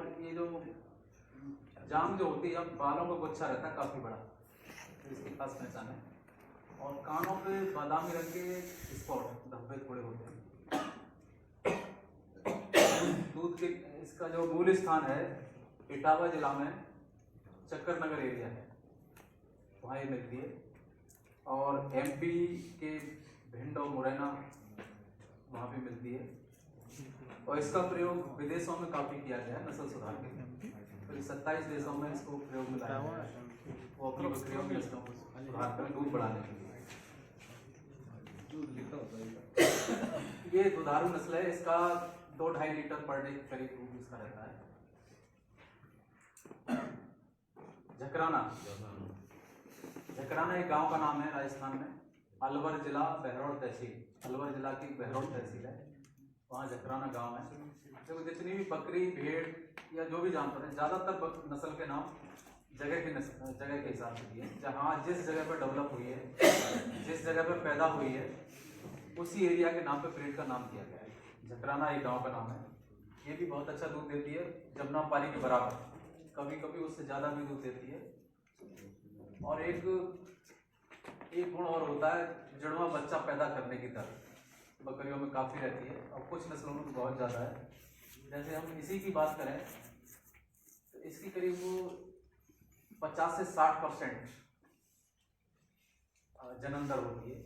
और ये जो जाम जो होती है, अब बालों का गुच्छा रहता है काफ़ी बड़ा, तो इसकी खास पहचान है। और कानों पे बादामी रंग के स्पॉट धब्बे थोड़े होते हैं। दूध के इसका जो मूल स्थान है इटावा जिला में चक्कर नगर एरिया है, वहाँ ये मिलती है। और एमपी के भिंड और मुरैना वहाँ पे मिलती है। और इसका प्रयोग विदेशों में काफ़ी किया गया है नस्ल सुधार के लिए। करीब 27 देशों में इसको प्रयोग में लाया गया है, वो अपनी बकरियों की नस्लों को सुधार कर दूध बढ़ाने के लिए। ये दुधारू नस्ल है, इसका 2-2.5 लीटर पर डे करीब दूध इसका रहता है। झकराना, झकराना एक गांव का नाम है राजस्थान में, अलवर जिला बहरौल तहसील, अलवर जिला की बहरौल तहसील है, वहाँ झकराना गांव है। देखो जितनी भी बकरी भेड़ या जो भी जानवर है, ज़्यादातर नस्ल के नाम जगह के हिसाब से दिए, जहाँ जिस जगह पर डेवलप हुई है, जिस जगह पर पैदा हुई है, उसी एरिया के नाम पे ब्रीड का नाम दिया गया है। झकराना एक गांव का नाम है। ये भी बहुत अच्छा दूध देती है, जमुना पाली के बराबर, कभी कभी उससे ज़्यादा भी दूध देती है। और एक गुण और होता है, जुड़वा बच्चा पैदा करने की दर बकरियों में काफ़ी रहती है, और कुछ नस्लों में बहुत ज़्यादा है। जैसे हम इसी की बात करें तो इसकी करीब 50 से 60% जन्म दर होती है।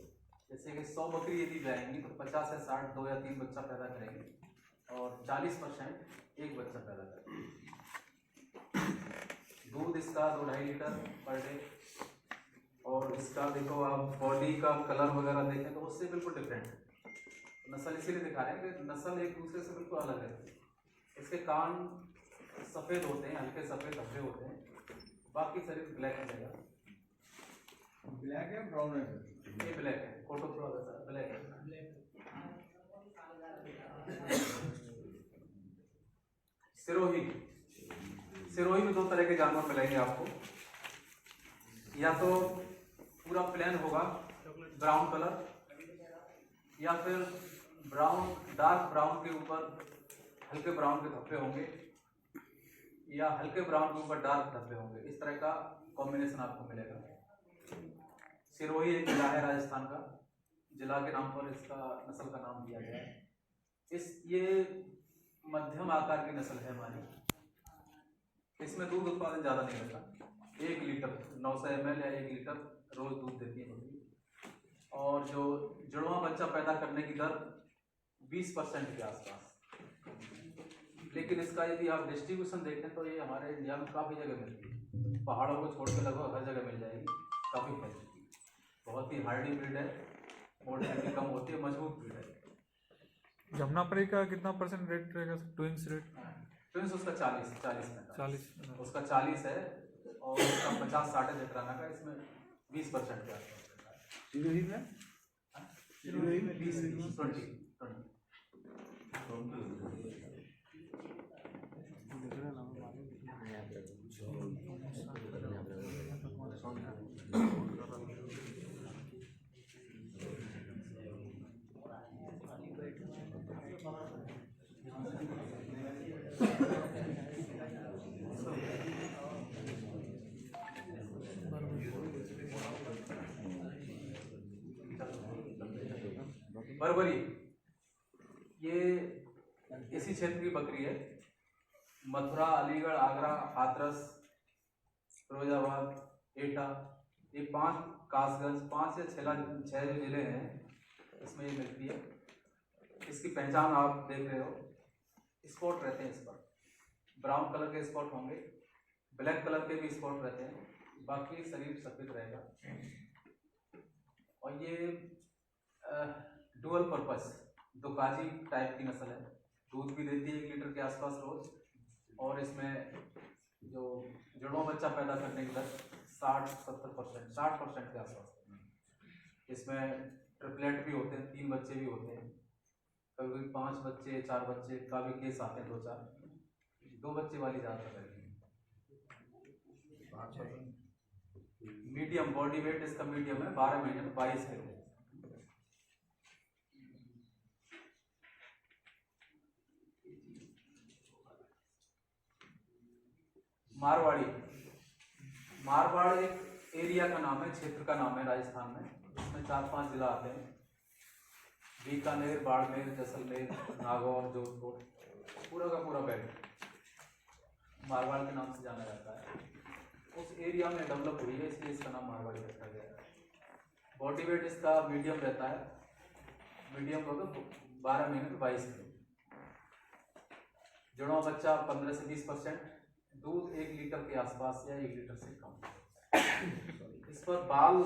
जैसे कि 100 बकरी यदि जाएंगी तो 50 से 60 2 या 3 बच्चा पैदा करेंगे, और 40% एक बच्चा पैदा करेंगे। दूध इसका 2-2.5 लीटर पर डे। और इसका देखो आप बॉडी का कलर वगैरह देखें तो उससे बिल्कुल डिफरेंट है। नस्ल इसीलिए दिखा रहे हैं कि नस्ल एक दूसरे से बिल्कुल अलग है। इसके कान सफ़ेद होते हैं, हल्के सफ़ेद धब्बे होते हैं, बाकी शरीर ब्लैक रहेगा। ब्लैक है ब्राउन है? ये ब्लैक है, फोटो थोड़ा ब्लैक है। सिरोही, सिरोही में 2 तरह के जानवर मिलेंगे आपको। या तो पूरा प्लेन होगा ब्राउन कलर, या फिर ब्राउन डार्क ब्राउन के ऊपर हल्के ब्राउन के धब्बे होंगे, या हल्के ब्राउन के ऊपर डार्क धब्बे होंगे। इस तरह का कॉम्बिनेशन आपको मिलेगा। सिरोही एक जिला है राजस्थान का, जिला के नाम पर इसका नस्ल का नाम दिया गया है। ये मध्यम आकार की नस्ल है हमारी। इसमें दूध उत्पादन ज़्यादा नहीं होता, 1 लीटर 900 ml या 1 लीटर रोज दूध देती है बकरी। और जो जुड़वा बच्चा पैदा करने की दर 20% के आसपास। लेकिन इसका यदि आप डिस्ट्रीब्यूशन देखें तो ये हमारे इंडिया में काफ़ी जगह मिलती है, पहाड़ों को छोड़ के लगभग हर जगह मिल जाएगी, काफ़ी फैलती है। बहुत ही हार्डी ब्रीड है, मोर्टेलिटी कम होती है, मजबूत ब्रीड है। जमुनापाली का कितना % रेट रहेगा? Twins rate? ट्विंस उसका 40 उसका 40 है, और उसका 50-60 है झकराना का। इसमें 20% के आसपास। सिरोही में? सिरोही में 20-20 बरबरी, ये इसी क्षेत्र की बकरी है। मथुरा, अलीगढ़, आगरा, हाथरस, फिरोजाबाद, एटा, ये 5 कासगंज, 5 या 6 जो जिले हैं इसमें ये मिलती है। इसकी पहचान आप देख रहे हो, स्पॉट रहते हैं इस पर, ब्राउन कलर के स्पॉट होंगे, ब्लैक कलर के भी स्पॉट रहते हैं, बाकी शरीर सफेद रहेगा। और ये डुअल पर्पस दुकाजी टाइप की नस्ल है। दूध भी देती है 1 लीटर के आसपास रोज, और इसमें जो जुड़वा बच्चा पैदा करने की दर 60% के आसपास। इसमें ट्रिपलेट भी होते हैं, 3 बच्चे भी होते हैं, कभी 5 बच्चे 4 बच्चे का भी केस आते हैं, 2-4। 2 बच्चे वाली ज़्यादातर रहती है। मीडियम बॉडी वेट इसका मीडियम है, 12 महीने में 22 किलो। मारवाड़ी, मारवाड़ एक एरिया का नाम है, क्षेत्र का नाम है राजस्थान में। इसमें 4-5 जिला आते हैं, बीकानेर, बाड़मेर, जैसलमेर, नागौर, जोधपुर, पूरा का पूरा बेल्ट मारवाड़ के नाम से जाना जाता है। उस एरिया में डेवलप हुई है, इसलिए इसका नाम मारवाड़ी रखा गया है। बॉडी वेट इसका मीडियम रहता है, मीडियम होगा 12 महीने तो 22 किलो। जुड़वा बच्चा 15 से 20%, दूध 1 लीटर के आसपास या 1 लीटर से कम। इस पर बाल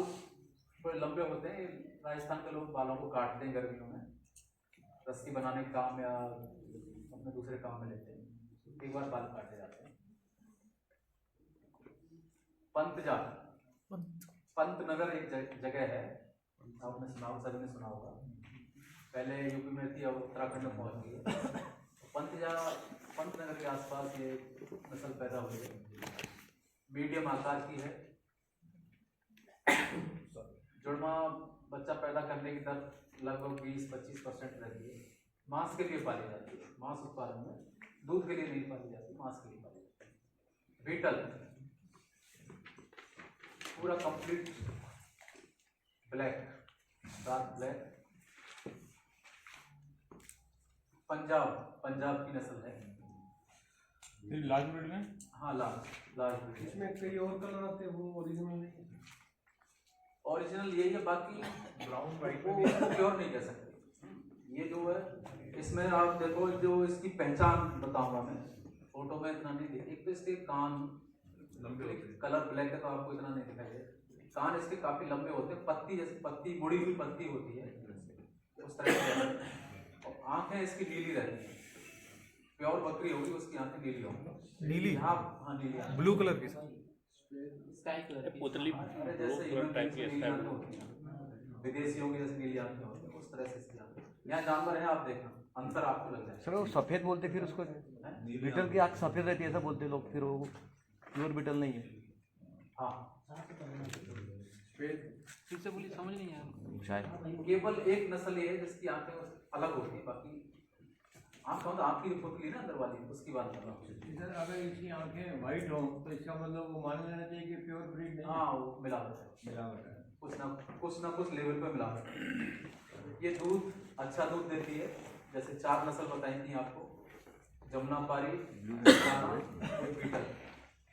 थोड़े लंबे होते हैं, राजस्थान के लोग बालों को काटते हैं गर्मियों में, रस्सी बनाने के काम या अपने दूसरे काम में लेते हैं, एक बार बाल काटे जाते हैं। पंतजा, पंतनगर एक जगह है, आपने सुना, सभी ने सुना होगा, पहले यूपी में थी, अब उत्तराखंड में पहुंच गई है। पंतनगर के आसपास ये नस्ल पैदा हुई है, मीडियम आकार की है। जुड़वा बच्चा पैदा करने की दर लगभग 20-25% रहती है। मांस के लिए पाली जाती है, मांस उत्पादन में, दूध के लिए नहीं पाली जाती, मांस के लिए पाली जाती है। बीटल पूरा complete black, dark black. Punjab की नस्ल है, लार्ज ब्रीड में। हाँ, लार्ज ब्रीड। इसमें कई और कलर आते हैं, वो ओरिजिनल नहीं है। ओरिजिनल यही है, बाकी ब्राउन वाइट वो प्योर नहीं कह सकते। ये जो है, इसमें आप देखो, जो इसकी पहचान बताऊंगा मैं, फोटो में इतना नहीं दिखे। एक तो इसके कान लंबे, कलर ब्लैक है तो आपको इतना नहीं दिखाई दे। कान इसके काफी लंबे होते हैं, पत्ती जैसे पत्ती, मुड़ी हुई पत्ती होती है उस तरह से। और आंखें इसकी नीली रहती हैं, प्योर बकरी होगी उसकी आंखें नीली होंगी। नीली? हाँ, नीली, ब्लू कलर की, स्काई कलर की, पुतली जैसे ब्लू टाइप की नीली आंखें होती हैं, विदेशियों की जैसे नीली आंखें होती हैं, उस तरह से इसकी आंखें। यहाँ जानवर है, आप देखना अंतर आपको लग जाएगा। सर वो सफेद बोलते फिर उसको, बीटल की आँख सफेद रहती है ऐसा बोलते लोग, फिर वो प्योर बीटल नहीं है। हाँ, फिर से बोली, समझ नहीं आया। शायद केवल एक नस्ल ये है जिसकी आंखें अलग होती है, बाकी आंख मतलब आपकी पुतली ना अंदर वाली, उसकी बात कर रहा हूँ। सर अगर इसकी आंखें वाइट हो तो इसका मतलब वो मान लेना चाहिए कि प्योर ब्रीड नहीं है। हाँ, वो मिलावट है, मिलावट है। कुछ ना कुछ लेवल पे मिलावट है। ये दूध अच्छा दूध देती है, जैसे 4 नस्ल बताई थी आपको, जमुनापारी, एक बीटल,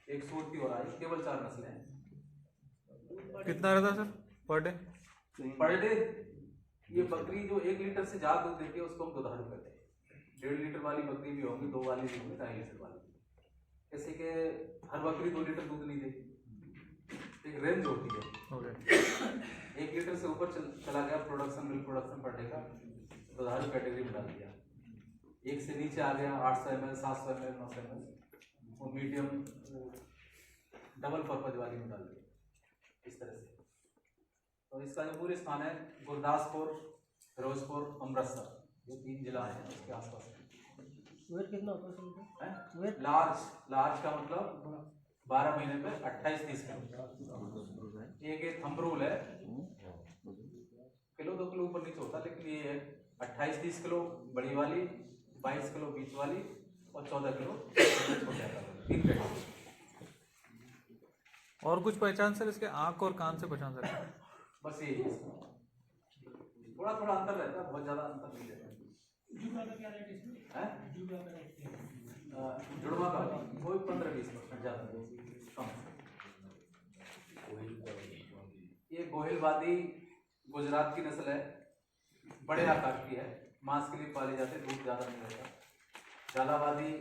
एक सूरती और आई, केवल 4 नस्लें हैं। कितना रहता है sir per day? Per day ये बकरी जो 1 लीटर से ज्यादा दूध देती है उसको हम दुधारू कहते हैं। 1.5 लीटर वाली बकरी भी होगी, 2 वाली भी होगी, 2.5 लीटर वाली। जैसे कि हर बकरी 2 लीटर दूध नहीं देती, एक रेंज होती है। ओके। 1 लीटर से ऊपर चला गया प्रोडक्शन, मिल्क प्रोडक्शन बढ़ का दुधारू कैटेगरी में डाल दिया। 1 से नीचे आ गया 800 ml, 700 ml, 900 ml, वो मीडियम डबल पर्पज वाली में डाल दिया, इस तरह से। तो इसका जो पूरे स्थान है, गुरदासपुर, फिरोजपुर, अमृतसर, ये 3 जिला हैं उसके आसपास। वेट कितना होता है वेट? लार्ज का मतलब 12 महीने पे 28-30 किलो। एक थंब रूल है, किलो 2 किलो ऊपर नीचे होता, लेकिन ये है 28-30 किलो बड़ी वाली, 22 किलो बीच वाली और 14 किलो छोटे वाली। और कुछ पहचान सर इसके आँख और कान से पहचान सकते हैं? बस यही है, थोड़ा थोड़ा अंतर रहता है, बहुत ज्यादा अंतर नहीं रहता। जुड़वा का कोई 15-20% ज्यादा कम। ये गोहिलवादी गुजरात की नस्ल है, बड़े आकार की है, मांस के लिए पाले जाते, दूध ज्यादा नहीं रहता। झालावादी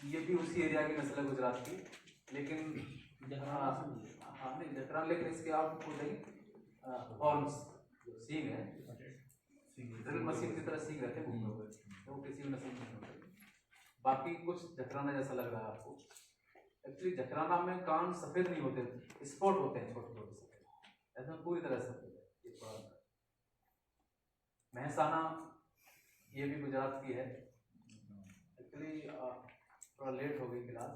ये भी उसी एरिया की नस्ल है गुजरात की, लेकिन हाँ नहीं जतरा, लेकिन इसके आपको नहीं हॉर्न्स, सींग है, ड्रिल मशीन की तरह सींग रहते हैं, वो किसी भी नस्ल में नहीं होते। बाकी कुछ जकराना जैसा लग रहा है आपको, एक्चुअली जकराना में कान सफेद नहीं होते, स्पॉट होते हैं छोटे छोटे सफेद, ऐसा पूरी तरह सफेद है। महसाना ये भी गुजरात की है। एक्चुअली थोड़ा लेट हो गई क्लास,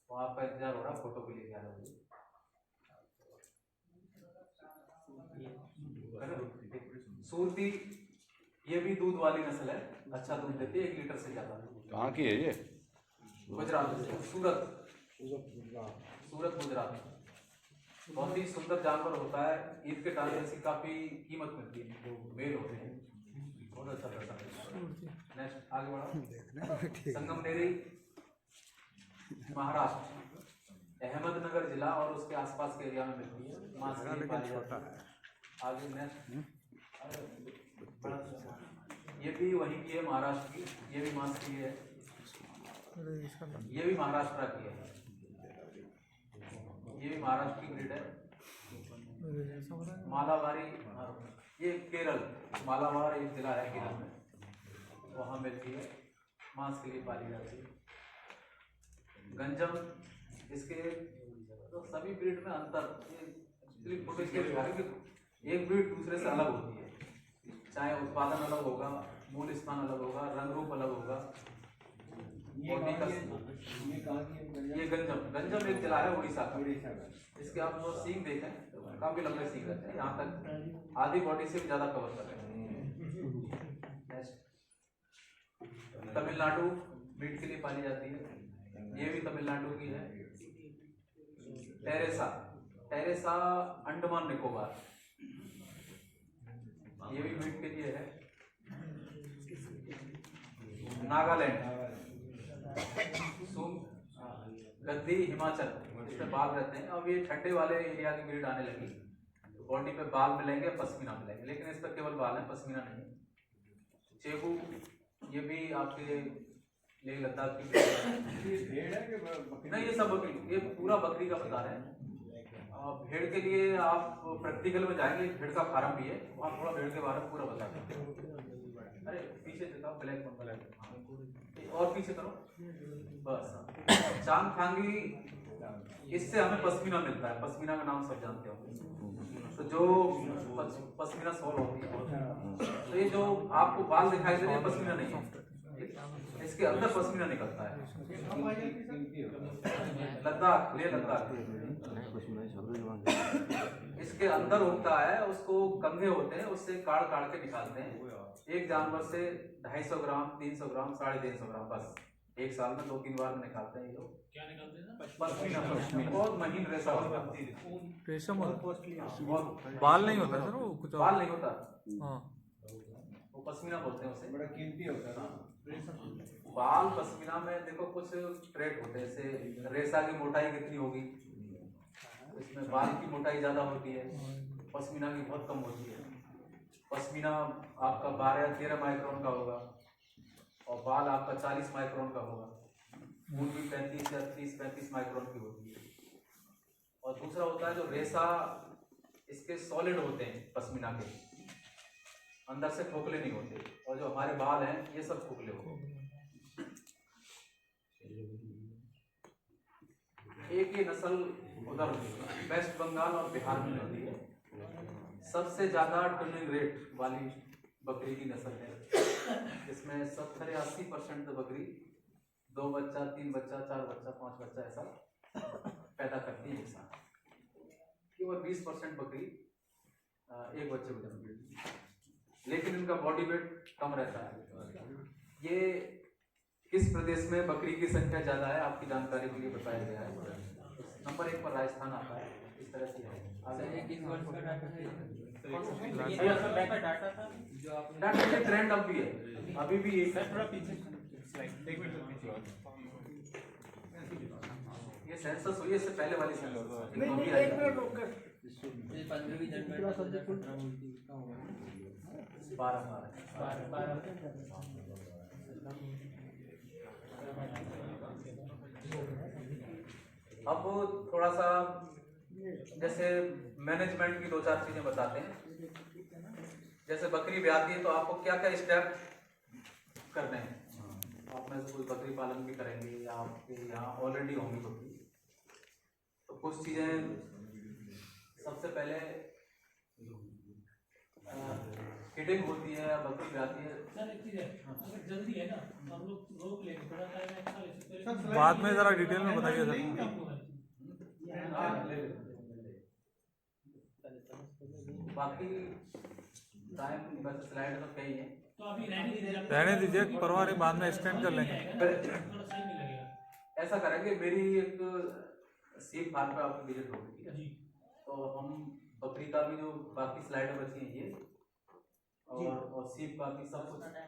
तो आपका इंतजार हो रहा, फोटो के लिए 11 बजे। सूरती ये भी दूध वाली नस्ल है, अच्छा दूध देती है, 1 लीटर से ज्यादा। कहाँ की है ये? गुजरात से, सूरत गुजरात। बहुत ही सुंदर जानवर होता है। ईद के टाइम इसकी काफी कीमत मिलती है, जो मेल होते हैं, बहुत अच्छा पैसा मिलता है। नेक्स्ट आगे बढ़ो। संगमनेरी महाराष्ट्र, अहमदनगर जिला और उसके आसपास के एरिया में मिलती है। मांस के लिए पाली जाती है। आगे नेक्स्ट, ये भी वहीं की है, महाराष्ट्र की। ये भी मांस की है, ये भी महाराष्ट्र की है, ये भी महाराष्ट्र की ब्रीड है। मालाबारी, ये केरल, मालाबार एक जिला है केरल में, वहाँ मिलती है, मांस के लिए पाली जाती है। गंजम, इसके तो सभी ब्रीड में अंतर, एक ब्रीड दूसरे से अलग होती है, चाहे उत्पादन अलग होगा, मूल स्थान अलग होगा, रंग रूप अलग होगा। ये गंजम एक जिला है उड़ीसा का। इसके आप जो सींग देखें तो काफी लंबे सींग रहते हैं, यहाँ तक आधी बॉडी से भी ज्यादा कवर कर रहे हैं। तमिलनाडु ब्रीड के लिए पाली जाती है, ये भी तमिलनाडु की है। टेरेसा अंडमान निकोबार, ये भी ब्रीड के लिए है। नागालैंड, गद्दी हिमाचल, इसमें बाल रहते हैं। अब ये ठंडे वाले एरिया की ब्रीड आने लगी, बॉडी पे बाल मिलेंगे, पश्मीना मिलेंगे, लेकिन इस पर केवल बाल है, पश्मीना नहीं। चेबू, ये भी आपके लेह लद्दाख की नहीं, ये सब बकरी, ये पूरा बकरी का बता रहे हैं। भेड़ के लिए आप प्रैक्टिकल में जाएंगे, भेड़ का फार्म भी है, वहाँ थोड़ा भेड़ के बारे में पूरा बताते हैं। अरे पीछे दिखाओ, ब्लैक और पीछे करो बस। चांगथांगी, इससे हमें पश्मीना मिलता है, पश्मीना का नाम सब जानते हो। तो जो पश्मीना शॉल होती है, तो ये जो आपको बाल दिखाई दे रहे हैं, पश्मीना नहीं है, इसके अंदर पश्मीना निकलता है। लद्दाख, लेह लद्दाख, इसके अंदर होता है, उसको कंघे होते हैं, उससे काट काट के निकालते हैं। एक जानवर से 250 ग्राम, 300 ग्राम, 350 ग्राम, बस एक साल में 2-3 बार में निकालते हैं ये लोग। क्या निकालते हैं ना? पश्मीना, बहुत महीन रेशा होता है, रेशम बहुत बाल नहीं होता सर, वो कुछ बाल नहीं होता, हाँ, वो पश्मीना बोलते हैं उसे। बड़ा कीमती होता है ना बाल पश्मीना में देखो कुछ ट्रेड होते हैं, जैसे रेशा की मोटाई कितनी होगी, इसमें बाल की मोटाई ज्यादा होती है, पश्मीना की बहुत कम होती है। पश्मीना आपका 12-13 माइक्रोन का होगा और बाल आपका 40 माइक्रोन का होगा। ऊन भी 35 या 30-35 माइक्रोन की होती है। और दूसरा होता है जो रेशा, इसके सॉलिड होते हैं पश्मीना के, अंदर से खोखले नहीं होते, और जो हमारे बाल हैं ये सब खोखले होते हैं। एक ही नस्ल उधर वेस्ट बंगाल और बिहार में मिलती है, सबसे ज्यादा टर्निंग रेट वाली बकरी की नस्ल है। इसमें 70-80% बकरी 2 बच्चा, 3 बच्चा, 4 बच्चा, 5 बच्चा ऐसा पैदा करती है एक साथ। केवल 20% बकरी एक बच्चे को जन्म देती है, लेकिन इनका बॉडी वेट कम रहता है। ये किस प्रदेश में बकरी की संख्या ज्यादा है, आपकी जानकारी के लिए बताया गया है। नंबर 1 पर राजस्थान आता है, इस तरह से है। डाटा था जो आपने डाटा के ट्रेंड अब भी है, अभी भी एक थोड़ा पीछे स्लाइड एक मिनट पीछे और ये सेंसस हुई है, इससे पहले वाली सेंसस नहीं, एक मिनट रुक कर। ये 15वीं जनवरी 12 अब थोड़ा सा जैसे मैनेजमेंट की 2-4 चीजें बताते हैं। जैसे बकरी ब्याती है तो आपको क्या क्या स्टेप करने हैं। आप में से कोई बकरी पालन भी करेंगे या आपके यहाँ ऑलरेडी होंगी बकरी, तो कुछ चीजें सबसे पहले किडिंग होती है, बकरी ब्याती है। सर एक चीज है, अगर जल्दी है ना हम लोग रोक लेंगे थोड़ा टाइम एक्स्ट्रा, बाद में जरा डिटेल में बताइए सर। बाकी टाइम बस स्लाइड तो कई है, तो अभी रहने दीजिए, रहने दीजिए, परवाह नहीं, बाद में एक्सटेंड कर लेंगे। थोड़ा सही नहीं लगेगा। ऐसा करेंगे, मेरी एक सीप फार्म पे आपकी विजिट होगी, ठीक है? जी तो हम बकरी का भी जो बाकी स्लाइड बची हैं ये और सीप का भी सब कुछ 10 मिनट है,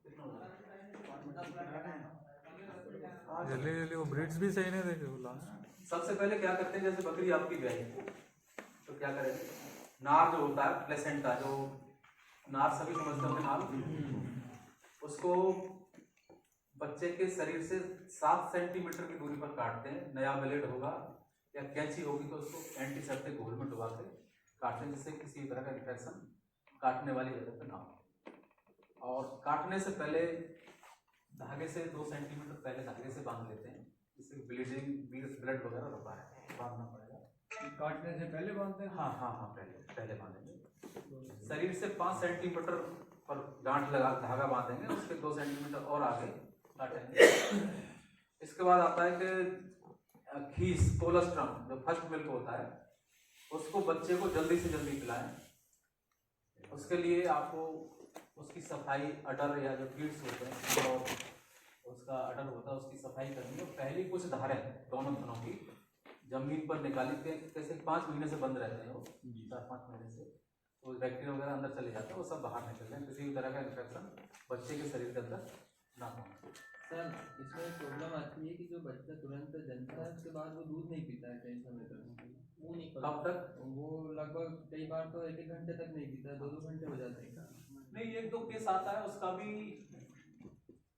कितना हो गया? जल्दी जल्दी वो ब्रीड्स भी सही नहीं देखे वो लास्ट। सबसे पहले क्या करते हैं, जैसे बकरी आपकी ब्याही तो क्या करेंगे, नार जो होता है प्लेसेंटा, जो नार सभी समझते होंगे नार, उसको बच्चे के शरीर से 7 सेंटीमीटर की दूरी पर काटते हैं। नया ब्लेड होगा या कैंची होगी तो उसको एंटीसेप्टिक घोल में डुबा के काटते हैं, जिससे किसी भी तरह का इन्फेक्शन काटने वाली जगह पे ना हो। और काटने से पहले धागे से 2 सेंटीमीटर पहले धागे से बांध लेते हैं, जिससे ब्लड वगैरह रुका है, बांधना पड़ेगा। काटने से पहले बांधते हैं? हाँ हाँ हाँ, पहले बांधेंगे। शरीर से 5 सेंटीमीटर पर गांठ लगा धागा बांधेंगे, उसके 2 सेंटीमीटर और आगे काटेंगे। इसके बाद आता है कि खीस, कोलेस्ट्रम, जो फर्स्ट मिल्क होता है, उसको बच्चे को जल्दी से जल्दी पिलाएं। उसके लिए आपको उसकी सफाई, अडर या जो फीड्स होते हैं और उसका अडर होता है, उसकी सफाई करनी है। पहली कुछ धारें दोनों थनों की जमीन पर निकाली के, कैसे 5 महीने से बंद रहते हैं वो, 4-5 महीने से, तो बैक्टीरिया वगैरह अंदर चले जाते हैं, वो सब बाहर निकल जाए, किसी भी तरह का इन्फेक्शन बच्चे के शरीर के अंदर ना पहुंचे। सर इसमें प्रॉब्लम आती है कि जो बच्चा तुरंत जन्मता है उसके बाद वो दूध नहीं पीता है कई समय तक, वो नहीं कब तक? वो लगभग कई बार तो 1-1 घंटे तक नहीं पीता, 2-2 घंटे हो जाते हैं। नहीं, 1-2 केस आता है उसका भी,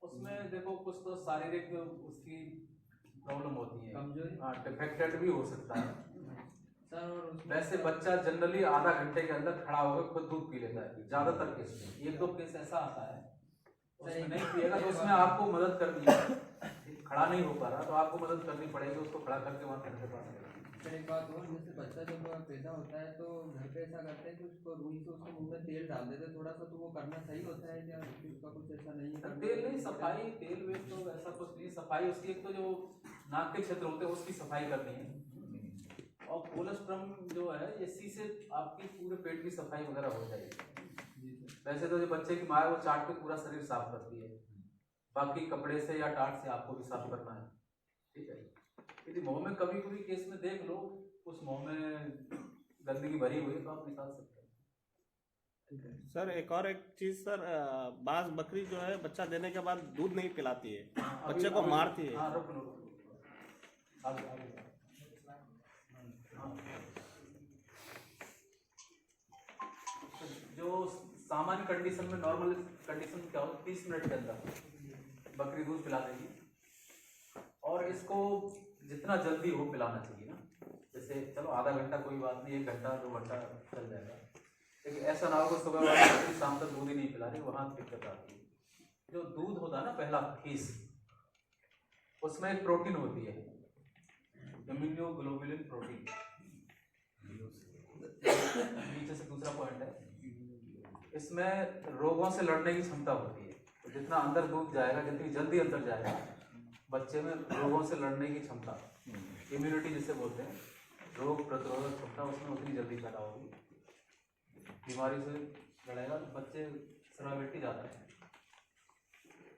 उसमें देखो कुछ तो शारीरिक उसकी प्रॉब्लम होती है, कमजोरी, हाँ, डिफेक्टेड भी हो सकता है सर। और उसमें वैसे बच्चा जनरली आधा घंटे के अंदर खड़ा होकर खुद दूध पी लेता है, ज्यादातर केस में। 1-2 केस ऐसा आता है उसमें नहीं पिएगा, तो उसमें आपको मदद करनी है। खड़ा नहीं हो पा रहा तो आपको मदद करनी पड़ेगी, उसको खड़ा करके वहाँ घर के पास। सर एक बात और, जैसे बच्चा जब पैदा होता है तो घर पे ऐसा करते हैं कि उसको रूई से उसके मुंह में तेल डाल देते हैं थोड़ा सा, तो वो करना सही होता है क्या? उसका कुछ ऐसा नहीं है? तेल नहीं, सफाई, तेल वेल तो ऐसा कुछ नहीं। सफाई उसकी, एक तो जो नाक के क्षेत्र होते हैं उसकी सफाई करनी है, और कोलेस्ट्रम जो है इसी से आपकी पूरे पेट की सफाई वगैरह हो जाएगी। वैसे तो जो बच्चे की माँ है वो चाट के पूरा शरीर साफ करती है, बाकी कपड़े से या टाट से आपको भी साफ करना है, ठीक है? यदि मुंह में कभी कभी केस में देख लो उस मुंह में गंदगी भरी हुई है तो आप निकाल सकते हैं, ठीक है? सर एक चीज सर, बाज बकरी जो है बच्चा देने के बाद दूध नहीं पिलाती है, बच्चे को मारती है। हाँ, रुक लो आगे आगे। हाँ। जो सामान्य कंडीशन में, नॉर्मल कंडीशन में क्या होता है, 30 मिनट के अंदर बकरी दूध पिला देगी, और इसको जितना जल्दी हो पिलाना चाहिए ना। जैसे चलो आधा घंटा कोई बात नहीं, 1 घंटा 2 घंटा चल जाएगा, लेकिन ऐसा ना हो कि सुबह वाली बकरी शाम तक दूध ही नहीं पिला रही, वहाँ दिक्कत आती है। जो दूध होता है ना पहला खीस, उसमें एक प्रोटीन होती है, इम्यूनोग्लोबुलिन प्रोटीन। नीचे से दूसरा पॉइंट है, इसमें रोगों से लड़ने की क्षमता होती है। तो जितना अंदर दूध जाएगा, जितनी जल्दी अंदर जाएगा, बच्चे में रोगों से लड़ने की क्षमता, इम्यूनिटी जिसे बोलते हैं, रोग प्रतिरोधक क्षमता, उसमें उतनी जल्दी पैदा होगी, बीमारी से लड़ेगा। बच्चे सेरोबिलिटी ज़्यादा है,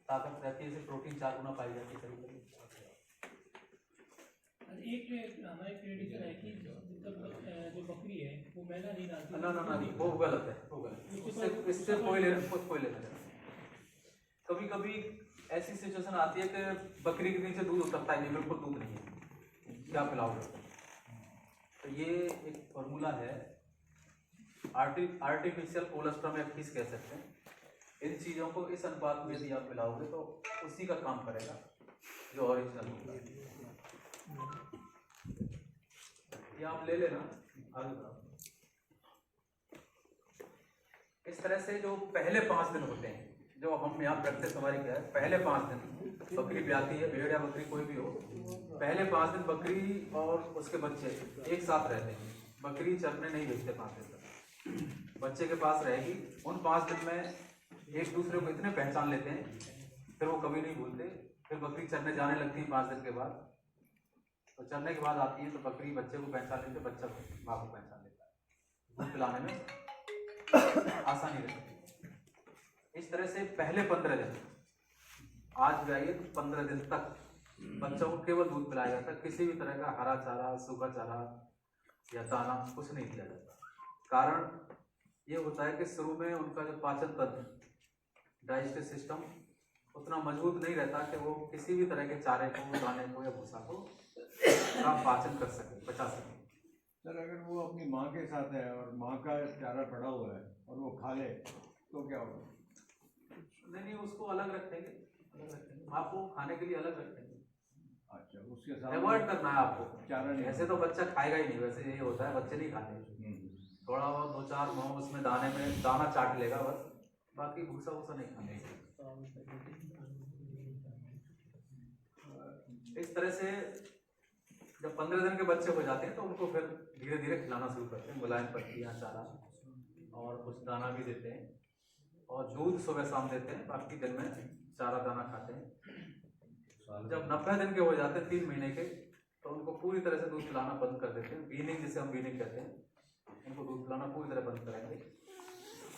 ताकत रहती है, इसे प्रोटीन 4 गुना पाई जाती है कभी। एक हमारे प्रेडिक्शन है कि जो बकरी है वो मैदा नहीं डालती। ना ना ना नहीं, वो गलत है, वो गलत। इससे कोई लेना नहीं। कभी कभी ऐसी सिचुएशन आती है कि बकरी के नीचे दूध उतरता है, नहीं, बिल्कुल दूध नहीं है, क्या पिलाओगे? तो ये एक फॉर्मूला है, आर्टिफिशियल कोलेस्ट्रम या खीस कह सकते हैं। इन चीज़ों को इस अनुपात में यदि आप पिलाओगे तो उसी का काम करेगा जो ओरिजिनल होगा। ये आप ले लेना, आगे बढ़ाओ। इस तरह से जो पहले 5 दिन होते हैं, जो हम यहाँ प्रैक्टिस हमारी क्या है, पहले 5 दिन बकरी ब्याती है, भेड़ या बकरी कोई भी हो, पहले 5 दिन बकरी और उसके बच्चे एक साथ रहते हैं। बकरी चरने नहीं भेजते 5 दिन तक, बच्चे के पास रहेगी। उन 5 दिन में एक दूसरे को इतने पहचान लेते हैं, फिर वो कभी नहीं भूलते। फिर बकरी चरने जाने लगती है 5 दिन के बाद, तो चरने के बाद आती है तो बकरी बच्चे को पहचान लेती है, बच्चा माँ को पहचान लेता है। दूध पिलाने में आसानी रहती है। इस तरह से पहले 15 दिन आज भी आइए तो 15 दिन तक बच्चों को केवल दूध पिलाया जाता है, किसी भी तरह का हरा चारा, सूखा चारा या दाना कुछ नहीं दिया जाता। कारण ये होता है कि शुरू में उनका जो पाचन तंत्र, डाइजेस्टिव सिस्टम उतना मजबूत नहीं रहता कि वो किसी भी तरह के चारे को, दाने को या भूसा को का पाचन कर सके, पचा सके। सर अगर वो अपनी माँ के साथ है और माँ का चारा पड़ा हुआ है और वो खा ले तो क्या होगा? नहीं, उसको अलग रखेंगे, माँ को खाने के लिए अलग रखेंगे। अच्छा, उसके साथ अवॉइड करना है आपको चारा नहीं। ऐसे तो बच्चा खाएगा ही नहीं, वैसे यही होता है, बच्चे नहीं खाते। थोड़ा बहुत 2-4 मोम उसमें दाने में दाना चाट लेगा बस, बाकी भूसा वूसा नहीं खाने। इस तरह से जब 15 दिन के बच्चे हो जाते हैं तो उनको फिर धीरे धीरे खिलाना शुरू करते हैं, मुलायम पत्तियाँ, चारा और कुछ दाना भी देते हैं और दूध सुबह शाम देते हैं, बाकी दिन में चारा दाना खाते हैं। जब 90 दिन के हो जाते हैं, 3 महीने के, तो उनको पूरी तरह से दूध पिलाना बंद कर देते हैं। वीनिंग जिसे हम वीनिंग कहते हैं, उनको दूध पिलाना पूरी तरह बंद करेंगे,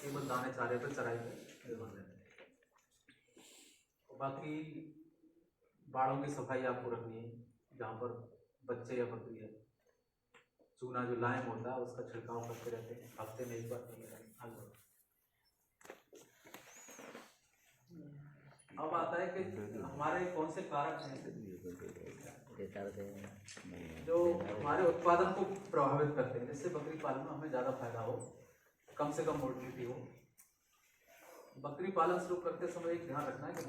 केवल दाने चारे पर चराई पर निर्भर रहते हैं। बाकी बाड़ों की सफाई आपको रखनी है, जहाँ पर बच्चे या बकरी है। चूना जो लाइम होता है उसका छिड़काव करते रहते हैं, हफ्ते में एक बार। अब आता है कि हमारे कौन से कारक हैं जो हमारे उत्पादन को प्रभावित करते हैं, जिससे बकरी पालन में हमें ज़्यादा फायदा हो, कम से कम मोर्टिलिटी हो। बकरी पालन शुरू करते समय एक ध्यान रखना है कि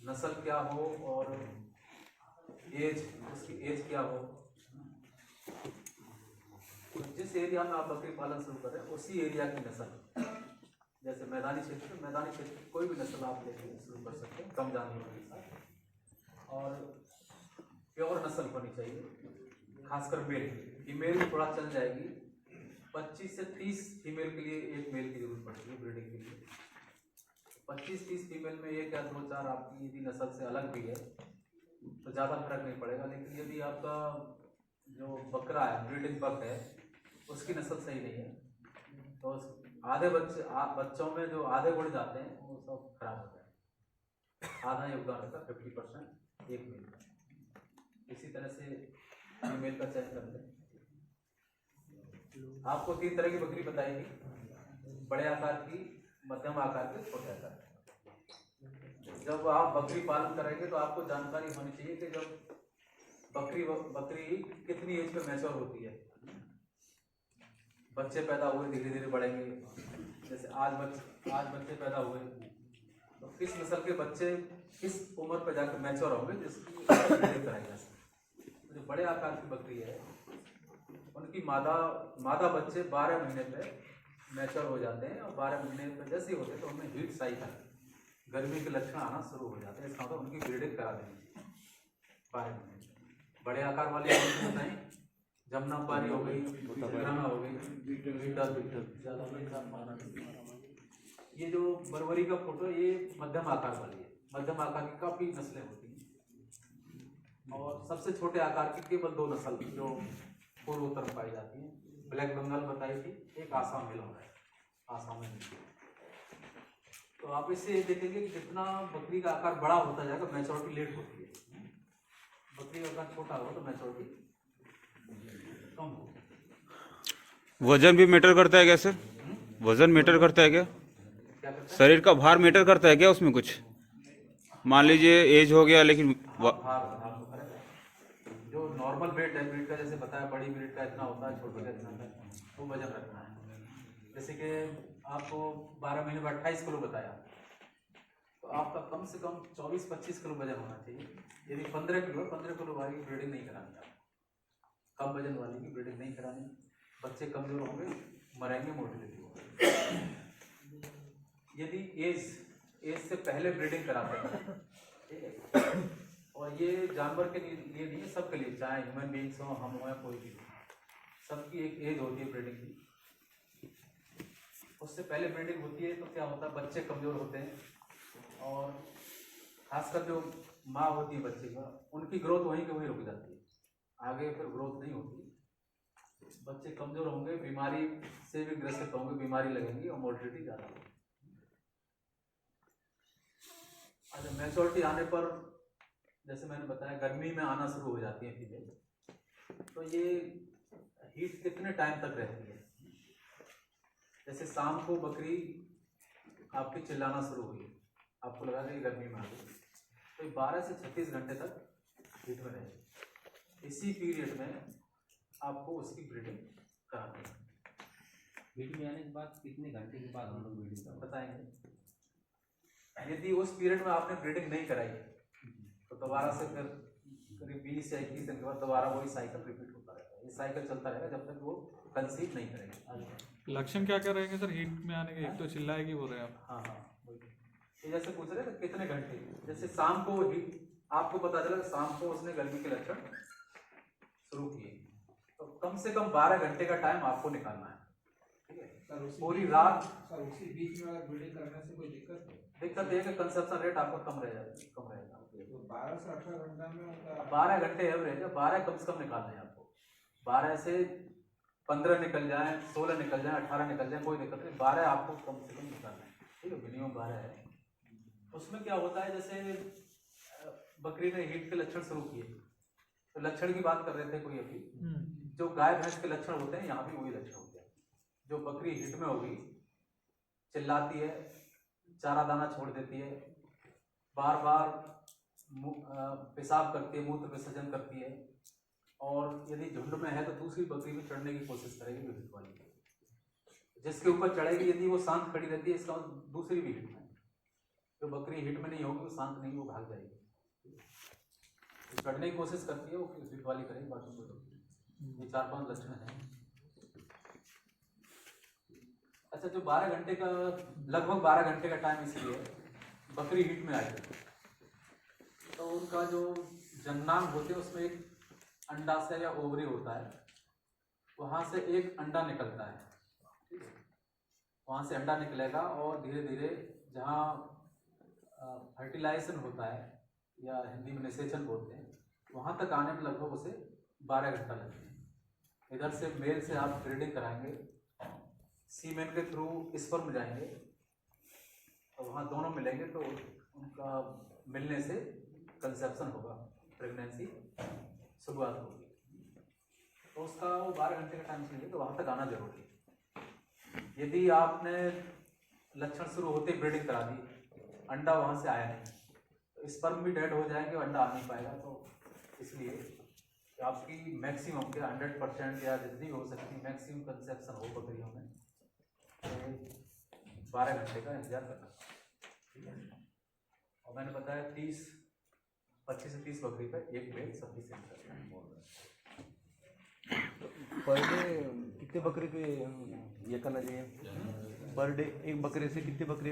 नस्ल क्या हो और एज, उसकी एज क्या हो। जिस एरिया में आप बकरी पालन शुरू कर रहे हैं उसी एरिया की नस्ल, जैसे मैदानी क्षेत्र कोई भी नस्ल आप लेके शुरू कर सकते हैं कम जानवरों के साथ, और प्योर नस्ल होनी चाहिए, खासकर मेल। फीमेल थोड़ा चल जाएगी, 25 से 30 फीमेल के लिए एक मेल की जरूरत पड़ती है ब्रीडिंग के लिए। 25-30 फीमेल में 1 या 2-4 आपकी यदि नस्ल से अलग भी है तो ज़्यादा फर्क नहीं पड़ेगा। लेकिन यदि आपका जो बकरा है, ब्रीडिंग बक है, उसकी नस्ल सही नहीं है तो आधे बच्चों में जो आधे गुण जाते हैं वो सब खराब हो जाए। आधा योगदान रहता है 50% एक मेल का। इसी तरह से फीमेल का चयन करते हैं। आपको 3 तरह की बकरी बताई थी, बड़े आकार की, मध्यम आकार की, छोटे आकार की। जब आप बकरी पालन करेंगे तो आपको जानकारी होनी चाहिए कि जब बकरी कितनी एज पे मैच्योर होती है। बच्चे पैदा हुए, धीरे धीरे बढ़ेंगे। जैसे आज बच्चे पैदा हुए तो किस नस्ल के बच्चे किस उम्र पर जाकर मैच्योर होंगे जिसकी कराई जा सके। जो बड़े आकार की बकरी है उनकी मादा बच्चे 12 महीने पे मैच्योर हो जाते हैं और 12 महीने पे जैसे ही होते हैं तो उनमें हीट साइकिल, गर्मी के लक्षण आना शुरू हो जाते हैं। इसका मतलब उनकी ब्रीडिंग करा देंगे 12 महीने। बड़े आकार वाले बताएं, जमुनापारी हो गई, ब्रह्मा हो गई, ये जो बरबरी का फोटो, ये मध्यम आकार वाली है। मध्यम आकार की काफी नस्लें होती हैं और सबसे छोटे आकार की केवल 2 नस्ल जो पूर्व उत्तर पाई जाती है। ब्लैक बंगाल बताई थी, एक आसाम मिला है, आसाम में। तो आप इससे देखेंगे कि जितना बकरी का आकार बड़ा होता जाएगा मैच्योरिटी लेट होती है। बकरी का आकार छोटा हो तो मैच्योरिटी कम हो। वजन भी मैटर करता है क्या सर? वजन मैटर करता है क्या? क्या करता है? शरीर का भार मैटर करता है क्या उसमें कुछ? मान लीजिए एज हो गया लेकिन भार तो करेगा। जो नॉर्मल वेट है, ब्रीड का जैसे बताया, बड़ी ब्रीड का इतना होता है, छोटे का इतना होता है, वो वजन रखना है। जैसे कि आपको 12 महीने में 28 किलो बताया तो आपका कम से कम 24-25 किलो वजन होना चाहिए। यदि 15 किलो है, 15 किलो वाली ब्रीडिंग नहीं करानी है, कम वजन वाली की ब्रीडिंग नहीं करानी। बच्चे कमजोर होंगे, मरेंगे, मोर्टिलिटी होगी। यदि एज से पहले ब्रीडिंग कराते हैं, ठीक है, और ये जानवर के लिए नहीं है, सबके लिए, चाहे ह्यूमन बीइंग्स हो, हम हो या कोई भी, सबकी एक एज होती है ब्रीडिंग की। उससे पहले ब्रीडिंग होती है तो क्या होता है, बच्चे कमजोर होते हैं और खासकर जो माँ होती है बच्चे का, उनकी ग्रोथ वहीं के वहीं रुक जाती है, आगे फिर ग्रोथ नहीं होती। बच्चे कमजोर होंगे, बीमारी से भी ग्रसित होंगे, बीमारी लगेंगी और मोर्टिलिटी ज़्यादा होगी। मैच्योरिटी आने पर जैसे मैंने बताया गर्मी में आना शुरू हो जाती है फीमेल, तो ये हीट कितने टाइम तक रहती है? जैसे शाम को बकरी आपकी चिल्लाना शुरू हुई, आपको लगा कि गर्मी में आ गई, तो ये 12 से 36 घंटे तक हीट में रहेगी। इसी पीरियड में आपको उसकी ब्रीडिंग करानी है। हीट में आने के बाद कितने घंटे के बाद हम लोग ब्रीडिंग करते बताएंगे। यदि उस पीरियड में आपने ब्रीडिंग नहीं कराई तो दोबारा से फिर करीब 20 या 21 दिन के बाद दोबारा वही साइकिल रिपीट होता रहेगा। ये साइकिल चलता रहेगा जब तक वो कंसीव नहीं करेगी। लक्षण क्या क्या रहेंगे सर हीट में आने के? एक तो चिल्लाएगी बोल रहे हैं आप। हाँ हाँ वही। ये जैसे पूछ रहे थे कितने घंटे, जैसे शाम को हीट आपको पता चला कि शाम को उसने गर्मी के लक्षण शुरू किए, तो कम से कम 12 घंटे का टाइम आपको निकालना है। ठीक है, पूरी रात। सर उसी बीच में अगर ब्रीडिंग करने से कोई दिक्कत ये कि कंसेप्शन रेट आपका कम रहेगा। तो 12 से 18 घंटा में उनका 12 घंटे एवरेज है, 12 कम से कम निकालने हैं आपको। 12 से 15 निकल जाए, 16 निकल जाए, 18 निकल जाए, कोई दिक्कत नहीं, 12 आपको कम से कम निकालना है। ठीक है, मिनिमम 12 है। उसमें क्या होता है, जैसे बकरी ने हीट के लक्षण शुरू किए, तो लक्षण की बात कर रहे थे कोई अभी, जो गाय भैंस के लक्षण होते हैं यहाँ भी वही लक्षण होते हैं। जो बकरी हीट में होगी, चिल्लाती है, चारा दाना छोड़ देती है, बार बार पेशाब करती है, मूत्र विसर्जन करती है, और यदि झुंड में है तो दूसरी बकरी में चढ़ने की कोशिश करेगी हीट वाली। जिसके ऊपर चढ़ेगी यदि वो शांत खड़ी रहती है, इसका दूसरी भी हीट में। जो बकरी हीट में नहीं होगी वो शांत नहीं, वो भाग जाएगी। चढ़ने की कोशिश करती है वो हीट वाली करेगी, बाकी कोई। ये 4-5 लक्षण है। अच्छा, जो 12 घंटे का, लगभग 12 घंटे का टाइम इसलिए बकरी हीट में आई तो उनका जो जन्नांग होते हैं उसमें एक अंडाशय या ओवरी होता है, वहाँ से एक अंडा निकलता है। ठीक है, वहाँ से अंडा निकलेगा और धीरे धीरे जहाँ फर्टिलाइजेशन होता है या हिंदी में निषेचन बोलते हैं, वहाँ तक आने में लगभग उसे 12 घंटा लगते हैं। इधर से मेल से आप ब्रीडिंग कराएंगे, सीमेन के थ्रू स्पर्म जाएंगे, तो वहाँ दोनों मिलेंगे तो उनका मिलने से कंसेप्शन होगा, प्रेगनेंसी शुरुआत होगी। तो उसका वो 12 घंटे का टाइम चाहिए, तो वहाँ तक आना जरूरी है। यदि आपने लक्षण शुरू होते ही ब्रीडिंग करा दी, अंडा वहाँ से आया नहीं, तो स्पर्म भी डेड हो जाएंगे, अंडा आ नहीं पाएगा। तो इसलिए आपकी मैक्सिमम क्या 100% या जितनी हो सकती मैक्सिमम कंसेप्शन हो बकरियों में, तो 12 घंटे का इंतजार करना। ठीक है, और मैंने बताया 25 से 30 बकरी का एक बेल सफिशिएंट है। पर डे कितने बकरी को ये करना चाहिए? पर डे एक बकरे से कितनी बकरी?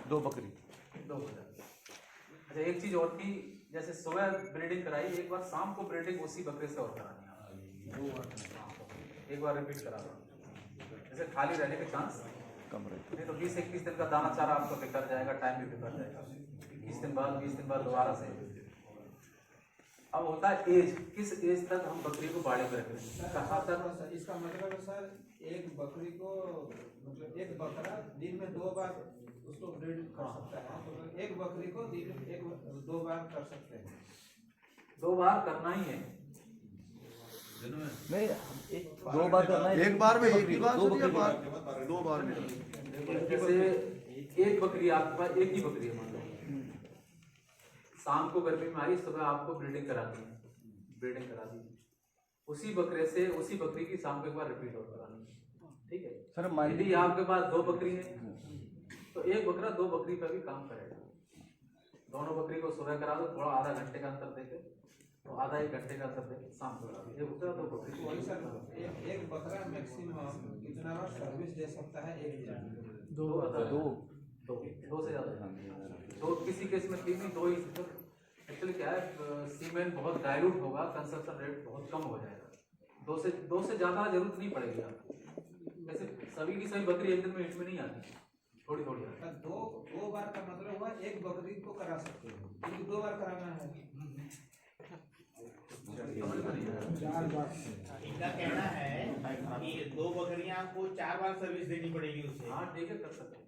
दो बकरी। अच्छा, एक चीज और थी, जैसे सुबह ब्रीडिंग कराई, एक बार शाम को ब्रीडिंग उसी बकरे से और करानी है। एक बार रिपीट करा दो, जैसे खाली रहने के चांस कम रहते। नहीं तो 20-21 दिन का दाना चारा आपका बेकार जाएगा, टाइम भी बेकार जाएगा। 20 दिन बाद दोबारा से। अब होता है एज, किस एज तक हम बकरी को बाड़े में रखें, कहाँ तक? इसका मतलब है सर, एक बकरी को मतलब एक बकरा दिन में 2 बार उसको ब्रीड कर सकता है, तो एक बकरी को दिन में 2 बार कर सकते हैं। 2 बार करना ही है। नहीं, 2 बार करना है। एक बार में एक ही बार, 2 बकरी बार 2 बार में। जैसे एक बकरी आपके पास, एक ही बकरी है मान लो, शाम को गर्मी में आई, सुबह आपको ब्रीडिंग करा दी, उसी बकरे से उसी बकरी की शाम को एक बार रिपीट और करानी। ठीक है सर, यदि आपके पास 2 बकरी है तो एक बकरा 2 बकरी का भी काम करेगा। दोनों बकरी को सुबह करा दो, थोड़ा आधा घंटे का अंतर देके, तो आधा 1 घंटे का अंतर देके शाम को करा दो। एक बकरा 2 बकरी। वही सर, एक बकरा मैक्सिमम कितना बार सर्विस दे सकता है? एक दिन 2 से ज़्यादा। तो किसी केस में 3 नहीं, 2 ही। एक्चुअली क्या है, सीमेन बहुत डाइल्यूट होगा, कंसप्शन रेट बहुत कम हो जाएगा। 2 से ज़्यादा जरूरत नहीं पड़ेगी आपको। वैसे सभी की सभी बकरी एक दिन में हीट में नहीं आती, थोड़ी आती है। 2 बार का मतलब हुआ एक बकरी को करा सकते हो, क्योंकि 2 बार कराना है। इनका कहना है कि 2 बकरियां को 4 बार सर्विस देनी पड़ेगी उसे। हाँ ठीक है, कर सकते हैं।